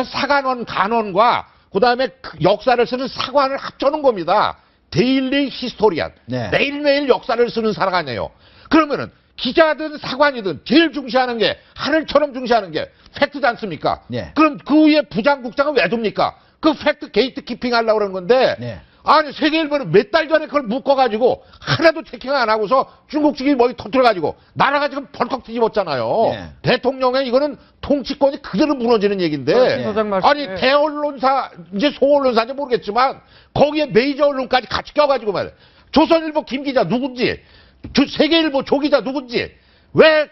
사관원, 간원과 그 다음에 역사를 쓰는 사관을 합쳐놓은 겁니다. 데일리 히스토리안. 매일매일 역사를 쓰는 사람 아니에요. 그러면은 기자든 사관이든 제일 중시하는 게, 하늘처럼 중시하는 게 팩트지 않습니까? 그럼 그 위에 부장국장은 왜 둡니까? 그 팩트 게이트 키핑 하려고 그러는 건데, 아니, 세계일보는 몇 달 전에 그걸 묶어가지고 하나도 체킹 안 하고서 중국 측이 머리 터뜨려가지고 나라가 지금 벌컥 뒤집었잖아요. 대통령의 이거는 통치권이 그대로 무너지는 얘기인데, 아니, 대언론사, 이제 소언론사인지 모르겠지만 거기에 메이저 언론까지 같이 껴가지고 말이야. 조선일보 김 기자 누군지, 세계일보 조 기자 누군지, 왜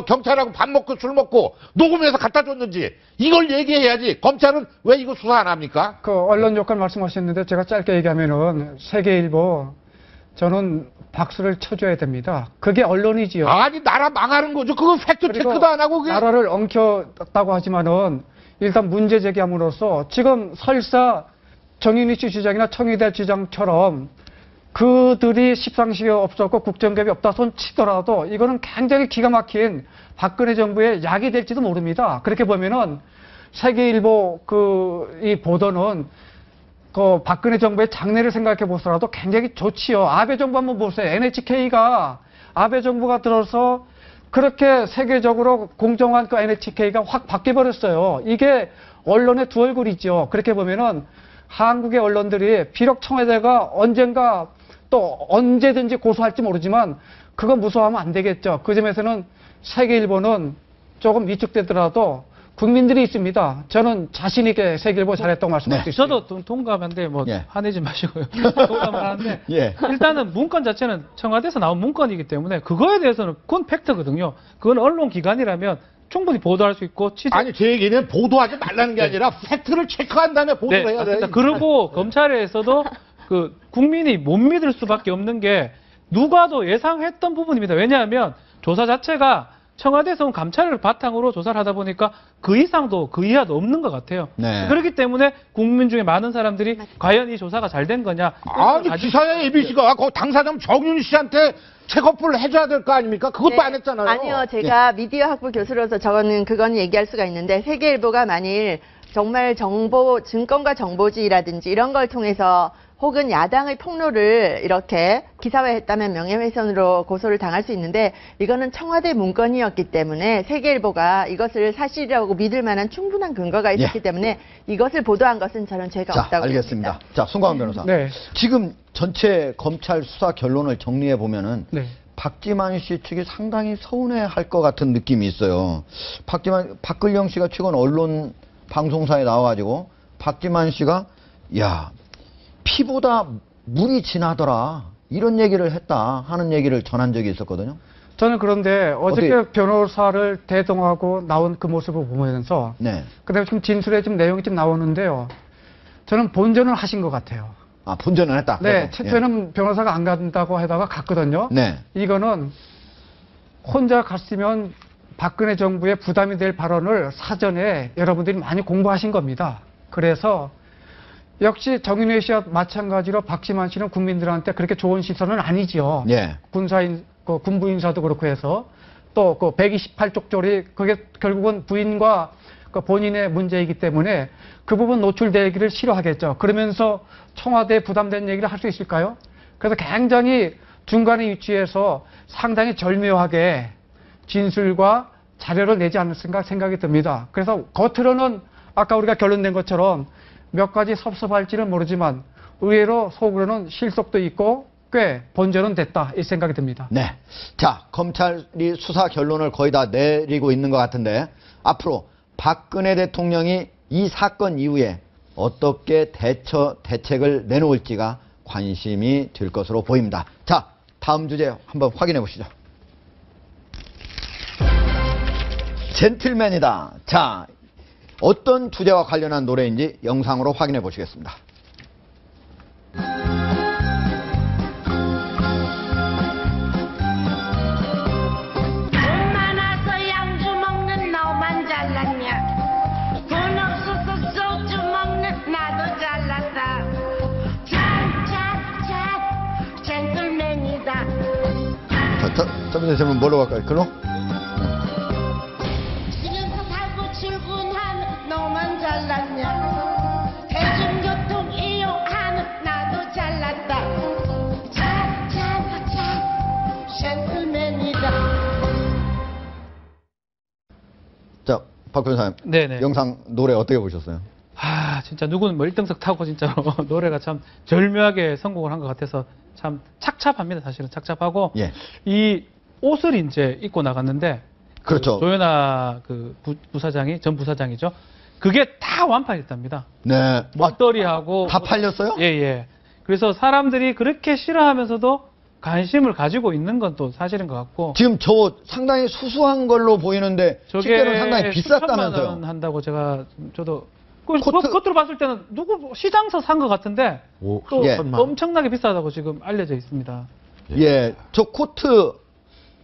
경찰하고 밥 먹고 술 먹고 녹음해서 갖다 줬는지 이걸 얘기해야지. 검찰은 왜 이거 수사 안 합니까? 그 언론 역할 말씀하셨는데 제가 짧게 얘기하면은 세계일보 저는 박수를 쳐줘야 됩니다. 그게 언론이지요. 아니, 나라 망하는 거죠. 그거 팩트 체크도 안 하고 그게. 나라를 엉켰다고 하지만은 일단 문제 제기함으로써 지금 설사 정윤희 씨 주장이나 청와대 주장처럼 그들이 십상시가 없었고 국정개입이 없다 손 치더라도 이거는 굉장히 기가 막힌 박근혜 정부의 약이 될지도 모릅니다. 그렇게 보면은 세계일보 이 보도는 그 박근혜 정부의 장래를 생각해 보더라도 굉장히 좋지요. 아베 정부 한번 보세요. NHK가 아베 정부가 들어서 그렇게 세계적으로 공정한 그 NHK가 확 바뀌어버렸어요. 이게 언론의 두 얼굴이죠. 그렇게 보면은 한국의 언론들이 비록 청와대가 언젠가 또 언제든지 고소할지 모르지만 그거 무서워하면 안 되겠죠. 그 점에서는 세계일보는 조금 위축되더라도 국민들이 있습니다. 저는 자신 있게 세계일보 잘했다고 말씀할 수 있어요. 저도 동감한데 화내지 마시고요. 동감을 하는데 일단은 문건 자체는 청와대에서 나온 문건이기 때문에 그거에 대해서는 그건 팩트거든요. 그건 언론기관이라면 충분히 보도할 수 있고 아니, 제 얘기는 보도하지 말라는 게 아니라 팩트를 체크한 다음에 보도를 해야 돼요. 그리고 검찰에서도 그 국민이 못 믿을 수밖에 없는 게 누가도 예상했던 부분입니다. 왜냐하면 조사 자체가 청와대에서 온 감찰을 바탕으로 조사를 하다 보니까 그 이상도 그 이하도 없는 것 같아요. 그렇기 때문에 국민 중에 많은 사람들이 과연 이 조사가 잘 된 거냐. 아니, 기사에 ABC가 그 당사자 정윤희 씨한테 체크업을 해줘야 될 거 아닙니까? 그것도 안 했잖아요. 아니요. 제가 미디어 학부 교수로서 그건 얘기할 수가 있는데 세계일보가 만일 정말 증권과 정보지라든지 이런 걸 통해서 혹은 야당의 폭로를 이렇게 기사화했다면 명예훼손으로 고소를 당할 수 있는데 이거는 청와대 문건이었기 때문에 세계일보가 이것을 사실이라고 믿을 만한 충분한 근거가 있었기 때문에 이것을 보도한 것은 저는 죄가 없다고 알겠습니다. 봅니다. 자, 송광훈 변호사. 지금 전체 검찰 수사 결론을 정리해 보면은 박지만 씨 측이 상당히 서운해할 것 같은 느낌이 있어요. 박근영 씨가 최근 언론 방송사에 나와가지고 박지만 씨가 피보다 물이 진하더라 이런 얘기를 했다 하는 얘기를 전한 적이 있었거든요. 저는 그런데 어저께 변호사를 대동하고 나온 그 모습을 보면서 그다음에 지금 진술에 좀 내용이 좀 나오는데요. 저는 본전을 하신 것 같아요. 아, 본전을 했다? 최초에는 변호사가 안 간다고 하다가 갔거든요. 이거는 혼자 갔으면 박근혜 정부의 부담이 될 발언을 사전에 여러분들이 많이 공부하신 겁니다. 그래서 역시 정윤회 씨와 마찬가지로 박지만 씨는 국민들한테 그렇게 좋은 시선은 아니지요. 군부 인사도 그렇고 해서 또 그 128쪽 그게 결국은 부인과 그 본인의 문제이기 때문에 그 부분 노출되기를 싫어하겠죠. 그러면서 청와대에 부담된 얘기를 할 수 있을까요? 그래서 굉장히 중간에 위치해서 상당히 절묘하게 진술과 자료를 내지 않았을까 생각이 듭니다. 그래서 겉으로는 아까 우리가 결론 낸 것처럼 몇 가지 섭섭할지는 모르지만 의외로 속으로는 실속도 있고 꽤 본전은 됐다 이 생각이 듭니다. 자, 검찰이 수사 결론을 거의 다 내리고 있는 것 같은데 앞으로 박근혜 대통령이 이 사건 이후에 어떻게 대책을 내놓을지가 관심이 될 것으로 보입니다. 자, 다음 주제 한번 확인해 보시죠. 젠틀맨이다. 자, 어떤 주제와 관련한 노래인지 영상으로 확인해 보시겠습니다. 첫 번째 질문 뭘로 갈까요? 글로? 집에서 살고 출근하는 너만 잘났냐? 대중교통 이용하는 나도 잘났다. 젠틀맨이다. 자, 박 변호사님. 네네. 영상 노래 어떻게 보셨어요? 진짜 누구는 뭐 1등석 타고 진짜로 노래가 참 절묘하게 성공을 한 것 같아서 참 착잡합니다. 사실은 착잡하고 예. 이 옷을 이제 입고 나갔는데 그렇죠. 조현아 부사장이 전 부사장이죠. 그게 다 완판했답니다. 네. 목도리하고 다 팔렸어요? 예. 그래서 사람들이 그렇게 싫어하면서도 관심을 가지고 있는 건 또 사실인 것 같고. 지금 저 상당히 수수한 걸로 보이는데 실제로는 상당히 비쌌다면서요. 수천만 원 한다고 저도 겉으로 봤을 때는 누구 시장서 산 것 같은데 또 예. 엄청나게 비싸다고 지금 알려져 있습니다. 예, 저 코트,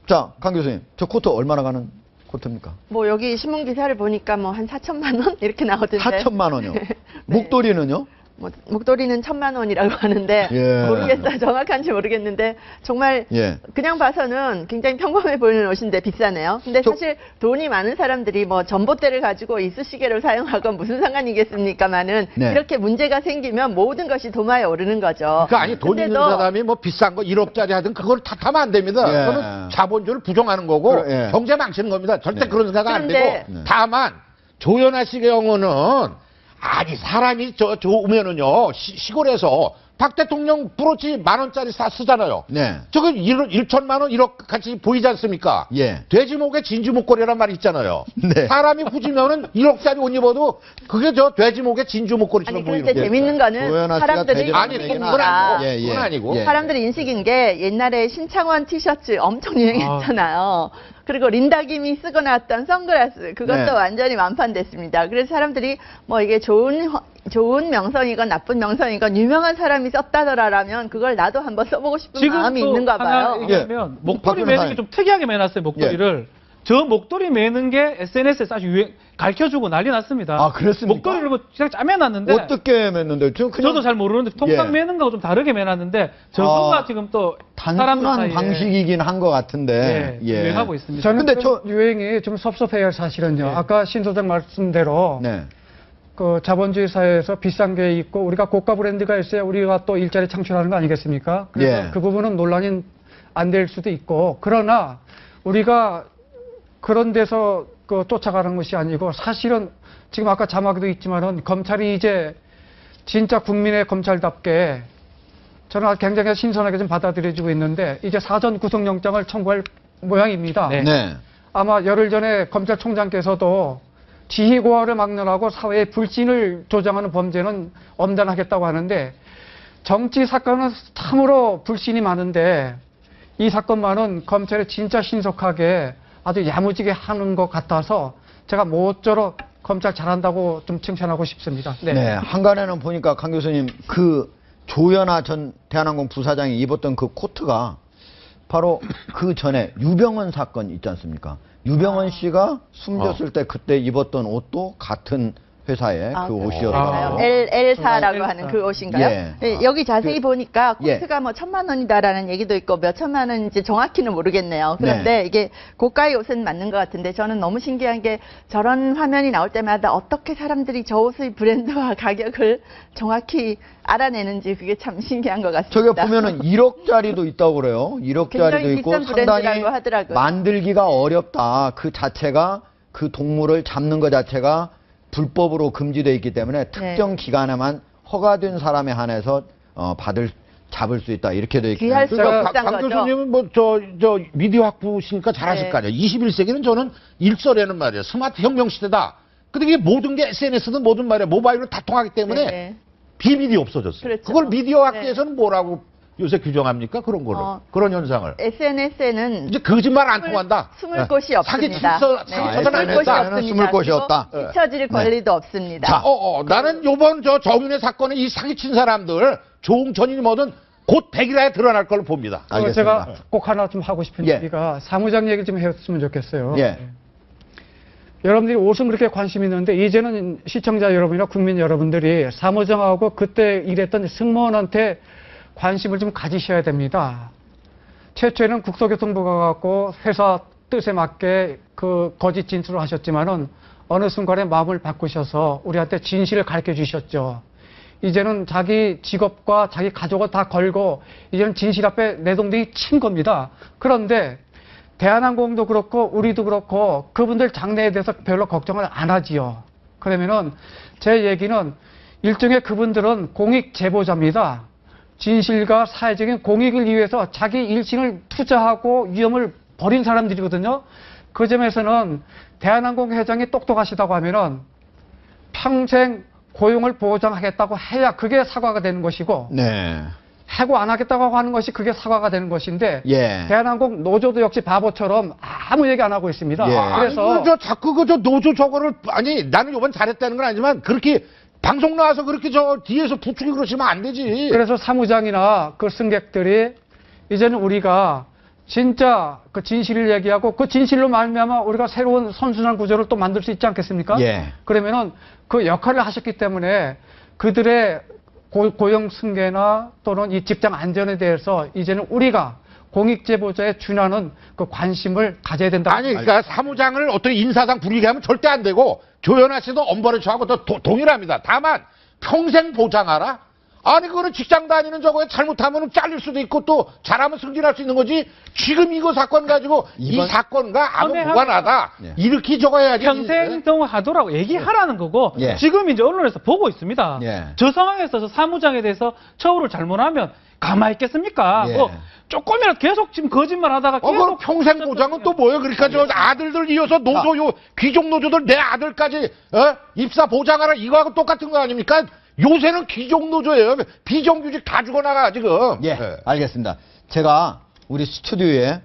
자, 강 교수님, 저 코트 얼마나 가는 코트입니까? 뭐 여기 신문 기사를 보니까 뭐 한 4천만 원 이렇게 나오던데. 4천만 원이요. 네. 목도리는요? 뭐 목도리는 1,000만 원이라고 하는데 예. 모르겠어요. 정확한지 모르겠는데 정말 예. 그냥 봐서는 굉장히 평범해 보이는 옷인데 비싸네요. 근데 사실 돈이 많은 사람들이 뭐 전봇대를 가지고 이쑤시개를 사용하건 무슨 상관이겠습니까마는 네. 이렇게 문제가 생기면 모든 것이 도마에 오르는 거죠. 그러니까 아니 돈 있는 근데도 사람이 뭐 비싼 거 1억짜리 하든 그걸 탓하면 안 됩니다. 예. 그거는 자본주의를 부정하는 거고 예. 경제 망치는 겁니다. 절대 네. 그런 생각 안 그런데- 되고 다만 조현아 씨 경우는 아니 사람이 좋으면은요 시골에서 박 대통령 브로치 10,000원짜리 쓰잖아요. 네. 저거 1천만 원 1억 같이 보이지 않습니까? 예. 돼지 목에 진주 목걸이란 말이 있잖아요. 네. 사람이 후지면은 1억짜리 옷 입어도 그게 저 돼지 목에 진주 목걸이처럼 아니 보이는 그런데 거예요. 재밌는 거는 조현아 씨가 사람들이 대접 아니 얘기는 그건 아니고 예, 예. 그건 아니고 예. 사람들이 인식인 게 옛날에 신창원 티셔츠 엄청 유행했잖아요. 그리고 린다 김이 쓰고 나왔던 선글라스 그것도 네. 완전히 완판됐습니다. 그래서 사람들이 뭐 이게 좋은 명성이건 나쁜 명성이건 유명한 사람이 썼다더라라면 그걸 나도 한번 써보고 싶은 마음이 또 있는가 하나 봐요. 얘기하면 목도리 박 매는 변호사님. 게 좀 특이하게 매놨어요. 목도리를. 저 목도리 매는 게 SNS에서 아주 가르쳐주고 난리 났습니다. 아, 그랬습니까? 목도리를 뭐 그냥 짜매놨는데 어떻게 맸는데? 저도 잘 모르는데 통상 예. 매는 거하고 좀 다르게 매놨는데 저거가 지금 또 사람들 단순한 사이에 방식이긴 한 것 같은데. 예, 유행하고 있습니다. 저는 근데 좀 유행이 좀 섭섭해요, 사실은요. 네. 아까 신 소장 말씀대로 네. 그 자본주의 사회에서 비싼 게 있고 우리가 고가 브랜드가 있어야 우리가 또 일자리 창출하는 거 아니겠습니까? 그래서 예. 그 부분은 논란이 안 될 수도 있고 그러나 우리가 그런 데서 그 쫓아가는 것이 아니고 사실은 지금 아까 자막에도 있지만은 검찰이 이제 진짜 국민의 검찰답게 저는 굉장히 신선하게 좀 받아들여지고 있는데 이제 사전 구속영장을 청구할 모양입니다. 네. 아마 열흘 전에 검찰총장께서도 지휘고하를 막론하고 사회의 불신을 조장하는 범죄는 엄단하겠다고 하는데 정치 사건은 참으로 불신이 많은데 이 사건만은 검찰이 진짜 신속하게 아주 야무지게 하는 것 같아서 제가 모쪼록 검찰 잘한다고 좀 칭찬하고 싶습니다. 네. 한간에는 보니까 강 교수님 그 조현아 전 대한항공 부사장이 입었던 그 코트가 바로 그 전에 유병헌 사건 있지 않습니까? 유병헌 씨가 숨졌을 때 그때 입었던 옷도 같은 회사의 그 옷이었어요. L사라고 하는 그 옷인가요? 예. 네, 여기 자세히 보니까 예. 코트가 뭐 1,000만 원이다라는 얘기도 있고 몇 천만 원인지 정확히는 모르겠네요. 그런데 이게 고가의 옷은 맞는 것 같은데 저는 너무 신기한 게 저런 화면이 나올 때마다 어떻게 사람들이 저 옷의 브랜드와 가격을 정확히 알아내는지 그게 참 신기한 것 같습니다. 저게 보면은 1억짜리도 있다고 그래요. 1억짜리도 굉장히 있고 비싼 상당히 브랜드라고 하더라고요. 만들기가 어렵다. 그 자체가 그 동물을 잡는 것 자체가 불법으로 금지되어 있기 때문에 특정 기간에만 허가된 사람에 한해서 잡을 수 있다. 이렇게 되어 있기 때문에. 그러니까 강 교수님은 뭐 저 미디어 학부시니까 잘 아실 거 아니에요. 21세기는 저는 일설에는 말이에요. 스마트 혁명 시대다. 근데 이게 모든 게 SNS든 뭐든 말이야. 모바일로 다 통하기 때문에 비밀이 없어졌어요. 그렇죠. 그걸 미디어 네. 학계에서는 뭐라고 요새 규정합니까? 그런 거를. 그런 현상을. SNS에는 이제 거짓말 안 통한다. 숨을 곳이 없습니다. 사기 쳐서는 안 숨을 곳이 된다. 없습니다. 숨을 곳이 그리고 없다. 잊혀질 권리도 없습니다. 자, 나는 요번 저 정윤회 사건에 이 사기친 사람들 조홍천이 뭐든 곧 100일에 드러날 걸로 봅니다. 알겠습니다. 제가 꼭 하나 좀 하고 싶은 예. 얘기가 사무장 얘기 좀 했으면 좋겠어요. 예. 여러분들이 옷은 그렇게 관심 있는데 이제는 시청자 여러분이나 국민 여러분들이 사무장하고 그때 일했던 승무원한테 관심을 좀 가지셔야 됩니다. 최초에는 국토교통부가 갖고 회사 뜻에 맞게 그 거짓 진술을 하셨지만은 어느 순간에 마음을 바꾸셔서 우리한테 진실을 가르쳐 주셨죠. 이제는 자기 직업과 자기 가족을 다 걸고 이제는 진실 앞에 내동댕이 친 겁니다. 그런데 대한항공도 그렇고 우리도 그렇고 그분들 장래에 대해서 별로 걱정을 안 하지요. 그러면은 제 얘기는 일종의 그분들은 공익 제보자입니다. 진실과 사회적인 공익을 위해서 자기 일신을 투자하고 위험을 벌인 사람들이거든요. 그 점에서는 대한항공 회장이 똑똑하시다고 하면은 평생 고용을 보장하겠다고 해야 그게 사과가 되는 것이고 네. 해고 안 하겠다고 하는 것이 그게 사과가 되는 것인데 예. 대한항공 노조도 역시 바보처럼 아무 얘기 안 하고 있습니다. 예. 그래서 저 자꾸 그 저 노조 저거를 아니 나는 이번 잘했다는 건 아니지만 그렇게 방송 나와서 그렇게 저 뒤에서 부추기 그러시면 안 되지. 그래서 사무장이나 그 승객들이 이제는 우리가 진짜 그 진실을 얘기하고 그 진실로 말미암아 우리가 새로운 선순환 구조를 또 만들 수 있지 않겠습니까? 예. 그러면은 그 역할을 하셨기 때문에 그들의 고용 승계나 또는 이 직장 안전에 대해서 이제는 우리가 공익제보자에 준하는 그 관심을 가져야 된다. 아니, 그러니까 사무장을 어떤 인사상 불리게 하면 절대 안 되고 조현아 씨도 엄벌을 처하고 또 동일합니다. 다만 평생 보장하라. 아니 그거는 직장 다니는 저거에 잘못하면 잘릴 수도 있고 또 잘하면 승진할 수 있는 거지. 지금 이거 사건 가지고 이 사건과 아무 무관하다. 예. 이렇게 적어야지. 평생 동하도라고 얘기하라는 거고 예. 지금 이제 언론에서 보고 있습니다. 예. 저 상황에서 저 사무장에 대해서 처우를 잘못하면 가만히 있겠습니까? 예. 조금이라도 계속 지금 거짓말 하다가 그럼 계속 평생 보장은 또 뭐예요? 그러니까 저 아들들 이어서 노조 귀족 노조들 내 아들까지 입사 보장하라 이거하고 똑같은 거 아닙니까? 요새는 귀족 노조예요. 비정규직 다 죽어나가 지금. 예, 알겠습니다. 제가 우리 스튜디오에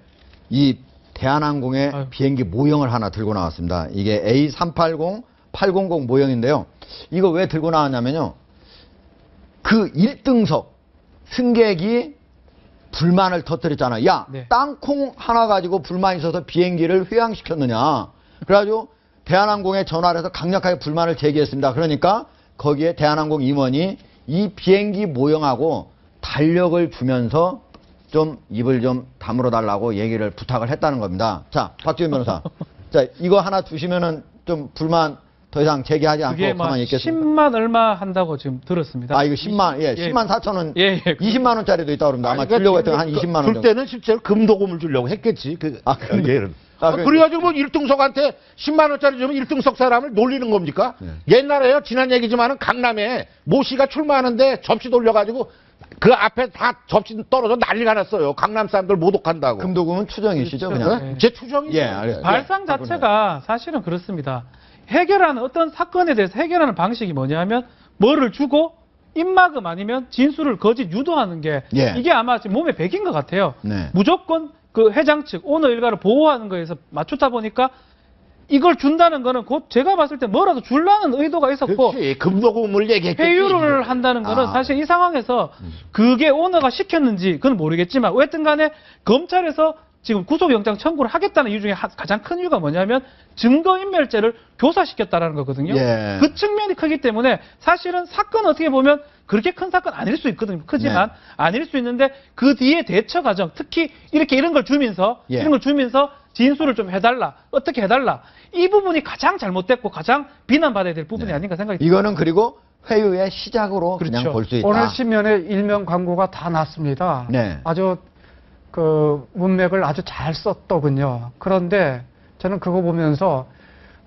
이 대한항공의 비행기 모형을 하나 들고 나왔습니다. 이게 A380, 800 모형인데요. 이거 왜 들고 나왔냐면요. 그 1등석 승객이 불만을 터뜨렸잖아. 야, 네. 땅콩 하나 가지고 불만 있어서 비행기를 휴양시켰느냐. 그래가지고 대한항공에 전화를 해서 강력하게 불만을 제기했습니다. 그러니까 거기에 대한항공 임원이 이 비행기 모형하고 달력을 주면서 좀 입을 좀 다물어 달라고 얘기를 부탁을 했다는 겁니다. 자, 박지훈 변호사. 자, 이거 하나 주시면은 좀 불만 더 이상 제기하지 않고 그게 막 가만히 있겠습니다. 10만 얼마 한다고 지금 들었습니다. 아, 이거 10만, 예, 10만 4천 원, 예, 20만 원짜리도 있다고 그럽니다. 아마 주려고 했던 한 20만 원 줄 정도. 때는 실제로 금도금을 주려고 했겠지. 얘는. 그러니까. 그래가지고 뭐 1등석한테 10만 원짜리 주면 1등석 사람을 놀리는 겁니까? 옛날에요, 지난 얘기지만은 강남에 모 씨가 출마하는데 접시 돌려가지고 그 앞에 다 접시 떨어져 난리가 났어요. 강남 사람들 모독한다고. 금도금은 추정이시죠, 그냥? 제 추정이죠. 예, 알겠습니다. 발상 자체가 사실은 그렇습니다. 해결하는 어떤 사건에 대해서 해결하는 방식이 뭐냐면 뭐를 주고 입막음 아니면 진술을 거짓 유도하는 게 예. 이게 아마 지금 몸에 배긴 것 같아요. 네. 무조건 그 회장 측 오너 일가를 보호하는 거에서 맞추다 보니까 이걸 준다는 거는 곧 제가 봤을 때 뭐라도 줄라는 의도가 있었고 그렇지. 금도금을 얘기했겠지. 회유를 한다는 거는 사실 이 상황에서 그게 오너가 시켰는지 그건 모르겠지만 어쨌든 간에 검찰에서 지금 구속영장 청구를 하겠다는 이유 중에 가장 큰 이유가 뭐냐면 증거인멸죄를 교사시켰다는 거거든요. 예. 그 측면이 크기 때문에 사실은 사건은 어떻게 보면 그렇게 큰 사건 아닐 수 있거든요. 크지만 아닐 수 있는데 그 뒤에 대처 과정, 특히 이런 걸 주면서 예. 이런 걸 주면서 진술을 좀 해달라, 어떻게 해달라 이 부분이 가장 잘못됐고 가장 비난받아야 될 부분이 아닌가 생각이 듭니다. 이거는 그리고 회유의 시작으로 그냥 그렇죠. 볼 수 있다. 오늘 신문에 일면 광고가 다 났습니다. 네. 아주 그 문맥을 아주 잘 썼더군요. 그런데 저는 그거 보면서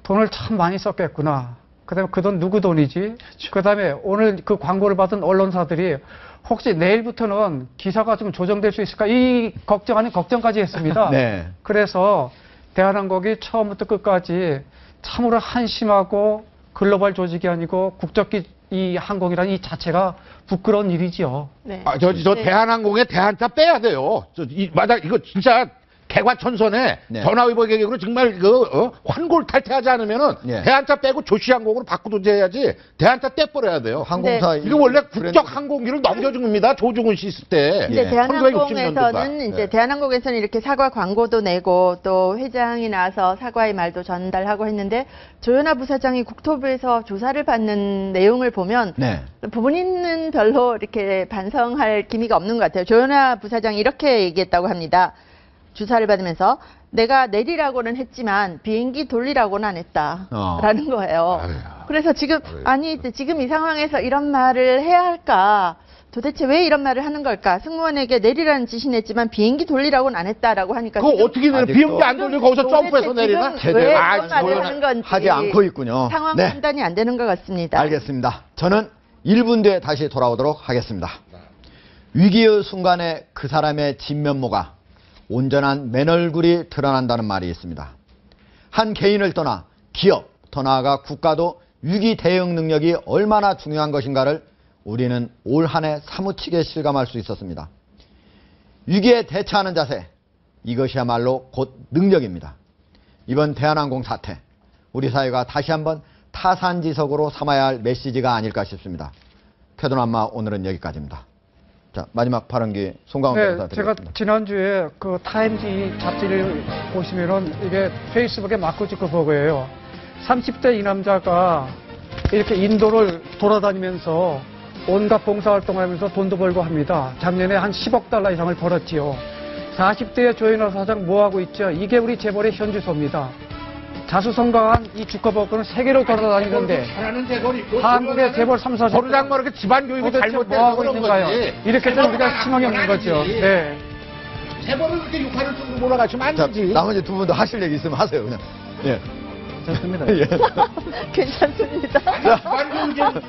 돈을 참 많이 썼겠구나. 그다음에 그 돈 누구 돈이지? 그다음에 오늘 그 광고를 받은 언론사들이 혹시 내일부터는 기사가 좀 조정될 수 있을까? 이 걱정 아닌 걱정까지 했습니다. 네. 그래서 대한항공이 처음부터 끝까지 참으로 한심하고 글로벌 조직이 아니고 이 항공이라는 이 자체가 부끄러운 일이지요. 네. 저 네. 대한항공에 대한자 빼야 돼요. 맞아, 이거 진짜 개과천선에 네. 전화위복 계획으로 정말 환골 탈퇴하지 않으면은 네. 대한자 빼고 조시항공으로 바꾸든지 해야지 대한자 떼버려야 돼요. 항공사 네. 이거 원래 국적 항공기를 넘겨준 겁니다. 조중훈 씨 있을 때. 이제 예. 대한항공에서는 이제 네. 대한항공에서는 이렇게 사과 광고도 내고 또 회장이 나와서 사과의 말도 전달하고 했는데 조현아 부사장이 국토부에서 조사를 받는 내용을 보면 네. 부모님은 별로 이렇게 반성할 기미가 없는 것 같아요. 조현아 부사장이 이렇게 얘기했다고 합니다. 주사를 받으면서 내가 내리라고는 했지만 비행기 돌리라고는 안 했다라는 거예요. 그래서 지금 지금 이 상황에서 이런 말을 해야 할까? 도대체 왜 이런 말을 하는 걸까? 승무원에게 내리라는 지시는 했지만 비행기 돌리라고는 안 했다라고 하니까 그거 어떻게 내려? 비행기 안 돌리고 거기서 점프해서 내리나? 왜 이런 말을 하는 건지 하지 않고 있군요. 상황 네. 판단이 안 되는 것 같습니다. 알겠습니다. 저는 1분 뒤에 다시 돌아오도록 하겠습니다. 위기의 순간에 그 사람의 진면모가 온전한 맨얼굴이 드러난다는 말이 있습니다. 한 개인을 떠나 기업, 더 나아가 국가도 위기 대응 능력이 얼마나 중요한 것인가를 우리는 올 한 해 사무치게 실감할 수 있었습니다. 위기에 대처하는 자세, 이것이야말로 곧 능력입니다. 이번 대한항공 사태, 우리 사회가 다시 한번 타산지석으로 삼아야 할 메시지가 아닐까 싶습니다. 쾌도남마 오늘은 여기까지입니다. 자, 마지막 발언기 송강원 변호사 제가 드리겠습니다. 지난주에 그 타임지 잡지를 보시면은 이게 페이스북에 마크 주커버그예요. 30대 이 남자가 이렇게 인도를 돌아다니면서 온갖 봉사활동을 하면서 돈도 벌고 합니다. 작년에 한 10억 달러 이상을 벌었지요. 40대의 조현아 사장 뭐하고 있죠? 이게 우리 재벌의 현주소입니다. 자수성가한 이 주커버그는 세계로 돌아다니는데 한국의 재벌 3사장 버르장 뭐 이렇게 집안 교육이 잘못돼서 뭐하고 그런 있는가요? 거지. 이렇게 되면 우리가 희망이 없는 거죠. 네. 재벌을 그렇게 욕하는 쪽으로 몰아가시면 안 자, 되지. 나머지 두 분도 하실 얘기 있으면 하세요, 그냥. 예. 좋습니다. 예. 괜찮습니다. 집안 교육 좀